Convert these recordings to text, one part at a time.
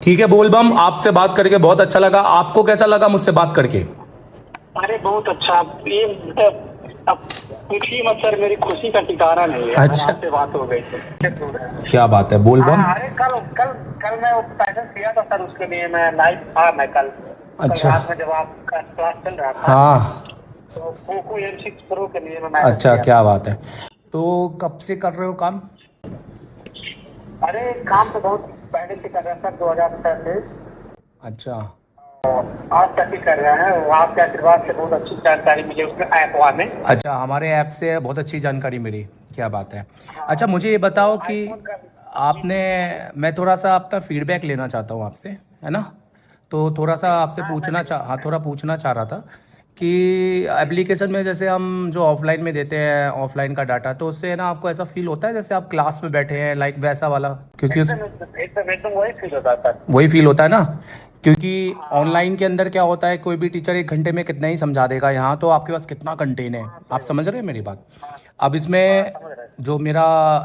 ठीक है बोलबम, आपसे बात करके बहुत अच्छा लगा। आपको कैसा लगा मुझसे बात करके? अरे बहुत अच्छा। ये अब पूछिए मत सर, मेरी खुशी का ठिकाना नहीं है। अगर अच्छा, आपसे बात हो गई तो क्या बात है बोलबम। हाँ। अरे कल कल कल मैं वो पैसा किया था सर, उसके लिए मैं लाइव था। मैं कल कल अच्छा। रात में जब आपका क्लास चल रहा था हाँ। तो पोको M6 Pro के लिए मैं मैसेज अच्छा, किया क्या था। बात है। तो कब से कर रहे हो काम? अरे काम तो बहुत पहले से कर रहा था, 2006 से अच्छा। आज तक ही कर रहे हैं। आपके आशीर्वाद से बहुत अच्छी जानकारी मिली उसमें, ऐप में। अच्छा, हमारे ऐप से बहुत अच्छी जानकारी मिली, क्या बात है। हाँ, अच्छा, मुझे ये तो बताओ कि आईफोन का। जी आपने, जी। मैं थोड़ा सा आपका फीडबैक लेना चाहता हूँ आपसे, है ना। तो थोड़ा सा आपसे हाँ मैं जरूर। हाँ, थोड़ा पूछना चाह रहा था कि एप्लीकेशन में जैसे हम जो ऑफलाइन में देते हैं ऑफलाइन का डाटा, तो उससे है ना आपको ऐसा फील होता है जैसे आप क्लास में बैठे हैं, लाइक वैसा वाला? क्योंकि उस एकदम एकदम एकदम एकदम वही फील होता था। वही फील होता है ना। क्योंकि हाँ ऑनलाइन के अंदर क्या होता है, कोई भी टीचर 1 घंटे में कितना ही समझा देगा, यहाँ तो आपके पास कितना कंटेंट है। हाँ, आप सही बात। समझ रहे हैं मेरी बात? हाँ अब हाँ, इसमें समझ रहे हैं। जो मेरा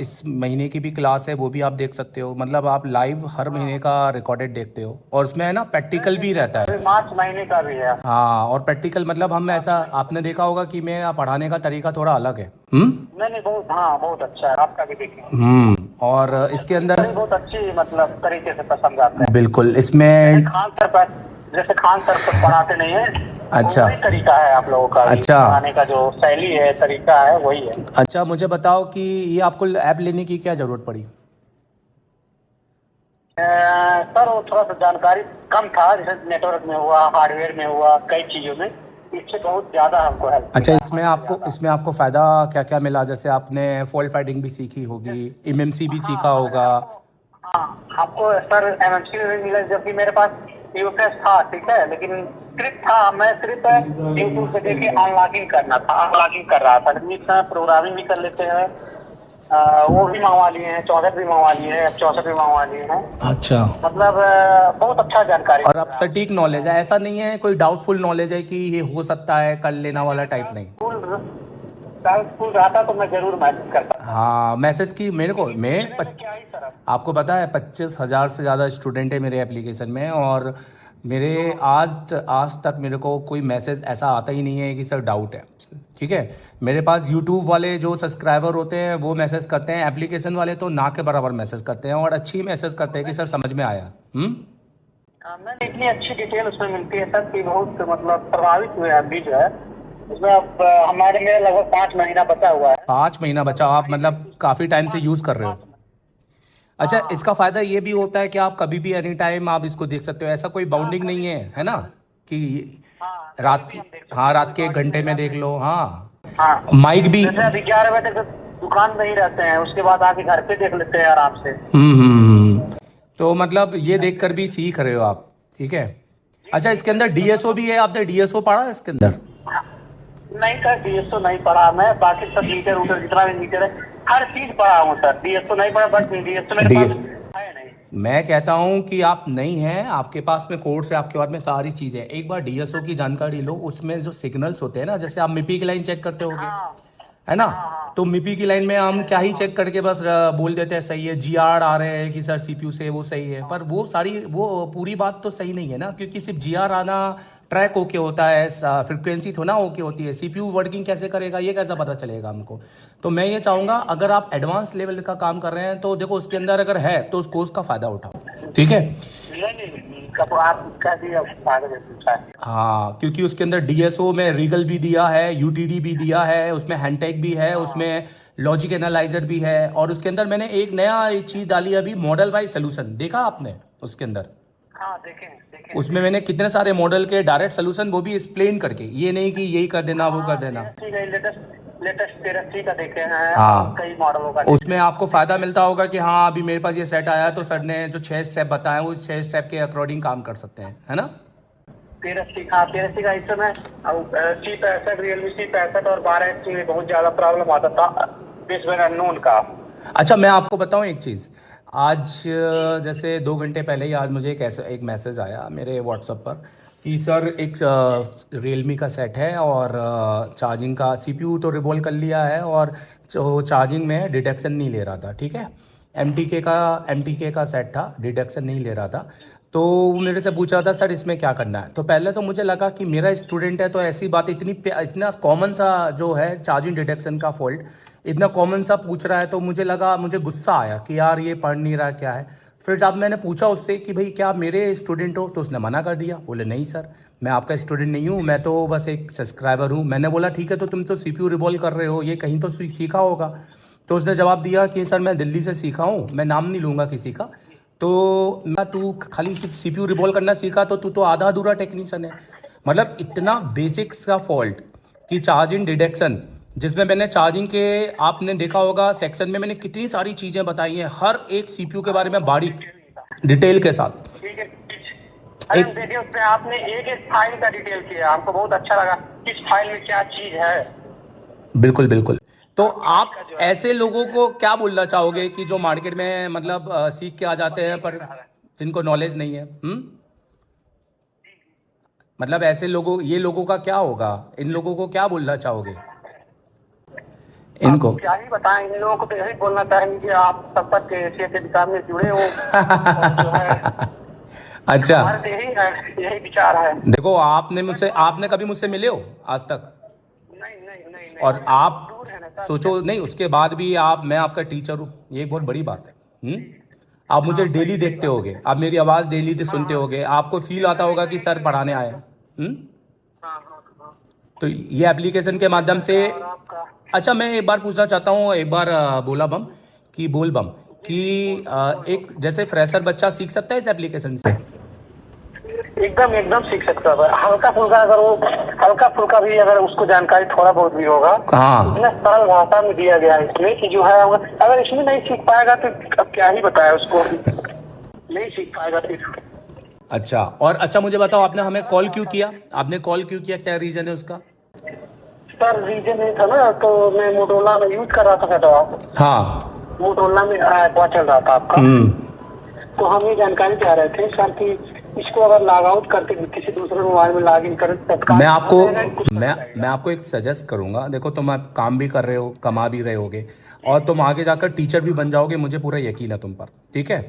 इस महीने की भी क्लास है वो भी आप देख सकते हो, मतलब आप लाइव हर महीने हाँ का रिकॉर्डेड देखते हो, और उसमें है ना नहीं प्रैक्टिकल नहीं, भी रहता अभी है। मार्च महीने का भी है। हाँ, और प्रैक्टिकल मतलब हम मार्च ऐसा, महीने का। आपने देखा होगा कि मेरा पढ़ाने का तरीका थोड़ा अलग है। नहीं नहीं, बहुत हाँ बहुत अच्छा है आपका भी, देखिए। और इसके अंदर सर बहुत अच्छी मतलब तरीके से पसंद आता है। बिल्कुल जैसे इसमें। खान सर पर जैसे खान सर पर पढ़ाते नहीं है, वो अच्छा। वही तरीका है आप लोगों का भी। अच्छा। पढ़ाने का जो शैली है, तरीका है, वही है। अच्छा, मुझे बताओ कि ये आपको ऐप लेने की क्या ज़रूरत पड़ी? सर वो थोड़ा सा जानकारी कम था, जैसे नेटवर्क में हुआ, हार्डवेयर में हुआ, कई चीजों में। इससे बहुत ज्यादा हमको हेल्प अच्छा, मिला, इसमें हद से आपको ज्यादा। इसमें आपको फ़ायदा क्या क्या मिला? जैसे आपने फॉल्ट फाइटिंग भी सीखी होगी, एमएमसी भी हाँ सीखा हाँ होगा। हमको। हाँ हमको सर MMC में भी मिला, जबकि मेरे पास यूएस था, ठीक है, लेकिन सिर्फ था, मैं सिर्फ यूट्यूब पे देख के अनलॉगिंग करना था, अनलॉगिंग कर रहा था। लेकिन इस समय प्रोग्रामिंग भी कर लेते हैं। वो भी मंगवा लिए हैं, 64 भी मंगवा लिए हैं, F64 भी मंगवा लिए हैं। अच्छा। मतलब बहुत अच्छा जानकारी और मिल आप रहा सटीक नॉलेज है, ऐसा नहीं है कोई डाउटफुल नॉलेज है कि ये हो सकता है कर लेना नहीं वाला नहीं, टाइप नहीं? स्कूल रहता तो मैं जरूर मैसेज करता था। हाँ, मैसेज की मेरे को, लेकिन पूछने में क्या ही सर। आपको पता है 25,000 से ज़्यादा स्टूडेंट है मेरे एप्लीकेशन में, और मेरे आज आज तक मेरे को कोई मैसेज ऐसा आता ही नहीं है कि सर डाउट है। ठीक है। मेरे पास यूट्यूब वाले जो सब्सक्राइबर होते हैं वो मैसेज करते हैं, एप्लीकेशन वाले तो ना के बराबर मैसेज करते हैं, और अच्छी मैसेज करते हैं कि सर समझ में आया। मैंने इतनी अच्छी डिटेल उसमें मिलती है सर कि बहुत मतलब प्रभावित हुए हैं अभी जो है। उसमें अब हमारे में लगभग 5 महीना बचा हुआ है। 5 महीना बचा, मतलब आप मतलब काफ़ी टाइम से पाँच यूज़ कर रहे हो? पाँच महीने। अच्छा, हाँ इसका फ़ायदा ये भी होता है कि आप कभी भी एनी टाइम आप इसको देख सकते हो, ऐसा कोई हाँ, बाउंडिंग नहीं कभी है, भी है ना? कि हाँ कभी रात भी की, हम देख हाँ, सकते हैं, कोई रात के 1 घंटे बाउंडिंग में वगैरह देख नहीं। लो, हाँ। हाँ माइक भी। जैसे अभी 11 बजे तक दुकान में ही रहते हैं, उसके बाद आके घर पे देख लेते हैं आराम से। तो मतलब ये देखकर भी सीख रहे हो आप, ठीक है। जी अच्छा, जी इसके अंदर सर, डीएसओ भी है, आपने डीएसओ पढ़ा है इसके अंदर? नहीं सर DSO नहीं पढ़ा मैं, बाकी सब मीटर उटर जितना भी मीटर है हर चीज पढ़ा हूँ सर। DSO नहीं पढ़ा, बट DSO मेरे डी पास है नहीं। मैं कहता हूँ कि आप नहीं हैं, आपके पास में कोर्स है, आपके पास में सारी चीज़ें हैं, एक बार डीएसओ की जानकारी लो। उसमें जो सिग्नल्स होते हैं ना, जैसे आप मिपी की लाइन चेक करते होगे, हाँ है ना। हाँ हाँ। तो मिपी की लाइन में हम क्या ही हाँ चेक करके बस बोल देते हैं सही है, जीआर आ रहे हैं कि सर सीपीयू से वो सही है, पर वो पूरी बात तो सही नहीं है ना, क्योंकि सिर्फ जीआर आना ट्रैक ओके होता है, फ्रिक्वेंसी थोड़ा ओके होती है, सीपीयू वर्किंग कैसे करेगा ये कैसे पता चलेगा हमको। तो मैं ये चाहूँगा, अगर आप एडवांस लेवल का काम कर रहे हैं तो देखो उसके अंदर अगर है तो उस कोर्स का फ़ायदा उठाओ, ठीक है। नहीं, कब आप कह दिया आगे में पूछा है। हाँ, क्योंकि उसके अंदर डीएसओ में रीगल भी दिया है, यूटीडी भी दिया है, उसमें हैंटेक भी है, हाँ उसमें लॉजिक एनालाइजर भी है, और उसके अंदर मैंने एक नया एक चीज़ डाली अभी, मॉडल वाइज सोल्यूशन देखा आपने उसके अंदर? हाँ, देखें देखें उसमें देखें। मैंने कितने सारे मॉडल के डायरेक्ट सोल्यूशन, वो भी एक्सप्लेन करके, ये नहीं कि यही कर देना वो कर हाँ देना। 13C का लेटेस्ट 13C का देखे हैं, और हाँ, कई मॉडलों का देखे उसमें हैं। आपको फ़ायदा मिलता होगा कि हाँ अभी मेरे पास ये सेट आया तो सर ने जो 6 स्टेप बताए वो 6 स्टेप के अकॉर्डिंग काम कर सकते हैं, है ना। 13C, हाँ 13C का इस समय C65, Realme C65 और 12 इंच में बहुत ज्यादा प्रॉब्लम आता था दिस वन अननोन का। अच्छा, मैं आपको बताऊं एक चीज़। आज जी जैसे 2 घंटे पहले ही आज मुझे एक मैसेज आया मेरे व्हाट्सएप पर कि सर एक रियलमी का सेट है, और चार्जिंग का सीपीयू तो रिवॉल्व कर लिया है, और जो चार्जिंग में डिडक्शन नहीं ले रहा था, ठीक है। एम टी के का सेट था, डिडक्शन नहीं ले रहा था। तो वो मेरे से पूछ रहा था सर इसमें क्या करना है। तो पहले तो मुझे लगा कि मेरा स्टूडेंट है तो ऐसी बात इतना कॉमन सा जो है चार्जिंग डिटेक्शन का फॉल्ट इतना कॉमन सा पूछ रहा है, तो मुझे लगा, मुझे गुस्सा आया कि यार ये पढ़ नहीं रहा क्या है। फिर जब मैंने पूछा उससे कि भाई क्या आप मेरे स्टूडेंट हो, तो उसने मना कर दिया, बोले नहीं सर मैं आपका स्टूडेंट नहीं हूँ, मैं तो बस एक सब्सक्राइबर हूँ। मैंने बोला ठीक है तो तुम तो CPU रिवॉल्व कर रहे हो, ये कहीं तो सीखा होगा। तो उसने जवाब दिया कि सर मैं दिल्ली से सीखा हूँ, मैं नाम नहीं लूँगा किसी का। तो मैं तू खाली सिर्फ CPU रिवॉल्व करना सीखा तो तू तो आधा अधूरा टेक्नीशियन है। मतलब इतना बेसिक्स का फॉल्ट कि चार्जिंग डिटेक्शन, जिसमें मैंने चार्जिंग के, आपने देखा होगा सेक्शन में मैंने कितनी सारी चीज़ें बताई हैं, हर एक CPU के बारे में बारीक डिटेल के साथ। ठीक है। अरे एक देखिए उसमें आपने एक एक फाइल का डिटेल किया, हमको बहुत अच्छा लगा किस फाइल में क्या चीज है। बिल्कुल बिल्कुल। तो आप का जो है ऐसे लोगों को क्या बोलना चाहोगे कि जो मार्केट में मतलब सीख के आ जाते हैं पर जिनको नॉलेज नहीं है? मतलब ऐसे लोगों, ये लोगों का क्या होगा, इन लोगों को क्या बोलना चाहोगे आप इनको? क्या ही बताएं, इन लोगों को तो यही बोलना चाहेंगे कि आप संपर्क के ऐसे विकास में जुड़े हो, और जो है अच्छा, हमारे तो यही विचार है। देखो आपने कभी मुझसे मिले हो आज तक? नहीं नहीं नहीं नहीं, और आप दूर है ना सर। सोचो नहीं, उसके बाद भी मैं आपका टीचर हूँ, ये एक बहुत बड़ी बात है। आप मुझे हाँ डेली सही सही देखते बात होगे, आप मेरी आवाज़ डेली है। हाँ सुनते हाँ होगे, आपको फील आता नहीं होगा कि नहीं सर नहीं पढ़ाने आए नहीं। हैं। हम्म? हाँ हाँ हाँ। तो ये एप्लीकेशन के माध्यम से। अच्छा, और आपका अच्छा मैं एक बार पूछना चाहता हूँ, एक बार बोल बम जी कि जी बोल बोल एक जैसे फ्रेशर बच्चा सीख सकता है इस एप्लीकेशन से? एकदम एकदम सीख सकता है। हल्का फुल्का अगर वो हल्का फुल्का भी अगर उसको जानकारी थोड़ा बहुत भी होगा, हाँ। इतना सरल भाषा में दिया गया है इसमें कि जो है अगर इसमें नहीं सीख पाएगा तो अब क्या ही बताया उसको, नहीं सीख पाएगा फिर। अच्छा, और अच्छा मुझे बताओ, आपने हमें कॉल क्यों किया? आपने कॉल क्यों किया, क्या रीज़न है उसका? सर रीजन नहीं था ना, तो मैं मोटोरोला में यूज कर रहा था सेटअप, हाँ। मोटोरोला में ऐप चल रहा था आपका। हम्म। तो हम ये जानकारी चाह रहे थे सर कि इसको अगर लॉग आउट करके किसी दूसरे मोबाइल में लॉग इन करें तत्काल मैं हो आपको जाएगा कि कुछ समय मैं लगेगा। आपको एक सजेस्ट करूंगा, देखो तुम आप काम भी कर रहे हो, कमा भी रहे होगे, और तुम आगे जाकर टीचर भी बन जाओगे, मुझे पूरा यकीन है तुम पर। ठीक है,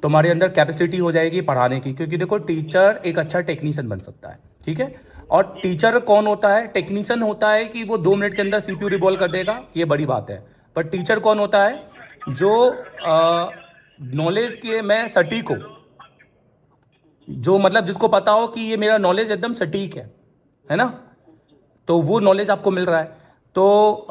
तुम्हारे अंदर कैपेसिटी हो जाएगी पढ़ाने की, क्योंकि देखो टीचर एक अच्छा टेक्नीशियन बन सकता है। ठीक है, और टीचर कौन होता है? टेक्नीशियन होता है कि वो 2 मिनट के अंदर CPU रिवॉल्व कर देगा, ये बड़ी बात है। पर टीचर कौन होता है? जो नॉलेज के मैं सटीक हो, जो मतलब जिसको पता हो कि ये मेरा नॉलेज एकदम सटीक है ना? तो वो नॉलेज आपको मिल रहा है। तो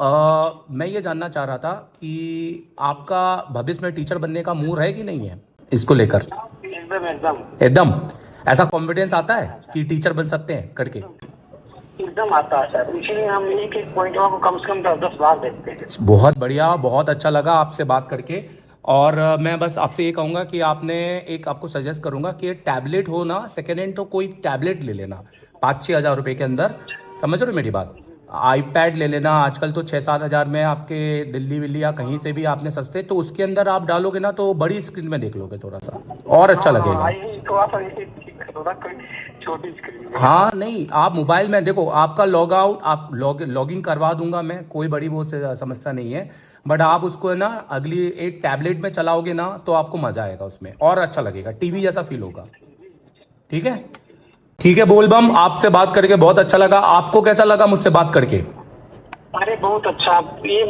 मैं ये जानना चाह रहा था कि आपका भविष्य में टीचर बनने का मूड है कि नहीं है इसको लेकर? एकदम एकदम एकदम। ऐसा कॉन्फिडेंस आता है कि टीचर बन सकते हैं करके? एकदम आता है सर, इसीलिए हम एक एक पॉइंट को कम से कम 10-10 बार देखते हैं। बहुत बढ़िया, बहुत अच्छा लगा आपसे बात करके। और मैं बस आपसे ये कहूँगा कि आपको सजेस्ट करूँगा कि टैबलेट हो ना, सेकेंड हैंड, तो कोई टैबलेट ले लेना 5-6 हज़ार रुपये के अंदर। समझ रहे हो मेरी बात? आईपैड ले लेना, आजकल तो 6-7 हज़ार में आपके दिल्ली विल्ली या कहीं से भी आपने सस्ते, तो उसके अंदर आप डालोगे ना तो बड़ी स्क्रीन में देख लोगे थोड़ा सा, और अच्छा लगेगा। यही थोड़ा सा थोड़ा कोई छोटी स्क्रीन में। हाँ नहीं, आप मोबाइल में देखो, आपका लॉग आउट, आप लॉगिन करवा दूंगा मैं, कोई बड़ी वो से समस्या नहीं है। बट आप उसको है ना अगली एक टैबलेट में चलाओगे ना तो आपको मजा आएगा उसमें, और अच्छा लगेगा, टीवी जैसा फील होगा। ठीक है, ठीक है बोलबम, आपसे बात करके बहुत अच्छा लगा। आपको कैसा लगा मुझसे बात करके? अरे बहुत अच्छा, ये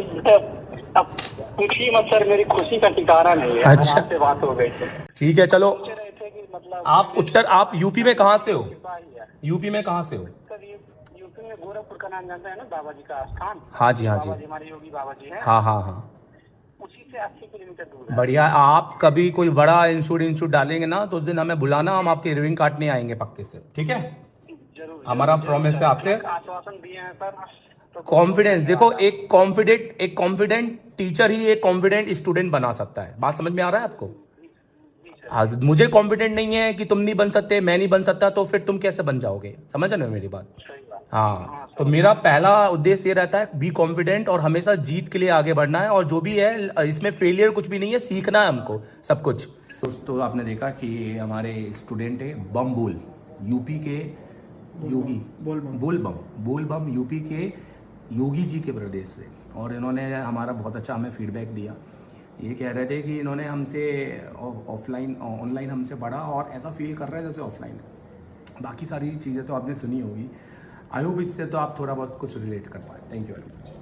अब पूछिए मत सर, मेरी खुशी का ठिकाना नहीं है। अच्छा। आपसे बात हो गई तो ठीक है चलो। सोच रहे थे कि मतलब आप यूपी में कहाँ से हो? कृपा ही है। यूपी में कहाँ से हो? सर ये यूपी में गोरखपुर का नाम जानते हैं ना, बाबा जी का स्थान। हाँ जी, हाँ जी। बाबा जी हमारे योगी बाबा जी हैं, हाँ हाँ हाँ। उसी से 80 किलोमीटर दूर है। बढ़िया। आप कभी कोई बड़ा इंस्टीट्यूट डालेंगे ना तो उस दिन हमें बुलाना, हम आपके रिविंग काटने आएंगे पक्के से। ठीक है, जरूर हमारा जरूर प्रॉमिस है सर, आपसे। इतना आश्वासन दिए हैं सर, तो कॉन्फिडेंस देखो, एक कॉन्फिडेंट टीचर ही एक कॉन्फिडेंट स्टूडेंट बना सकता है। बात समझ में आ रहा है आपको? मुझे कॉन्फिडेंट नहीं है कि तुम नहीं बन सकते, मैं नहीं बन सकता, तो फिर तुम कैसे बन जाओगे? समझ रहे हो मेरी बात? सही बात। हाँ, तो मेरा पहला उद्देश्य ये रहता है, बी कॉन्फिडेंट, और हमेशा जीत के लिए आगे बढ़ना है, और जो भी है इसमें फेलियर कुछ भी नहीं है, सीखना है हमको सब कुछ। दोस्तों आपने देखा कि हमारे स्टूडेंट है बम बोल, यूपी के योगी, बोल बम यूपी के योगी जी के प्रदेश से, और इन्होंने हमारा बहुत अच्छा हमें फीडबैक दिया। ये कह रहे थे कि इन्होंने हमसे ऑफलाइन ऑनलाइन हमसे पढ़ा और ऐसा फील कर रहा है जैसे ऑफलाइन है। बाकी सारी चीज़ें तो आपने सुनी होगी। आई होप इससे तो आप थोड़ा बहुत कुछ रिलेट कर पाए। Thank you very much.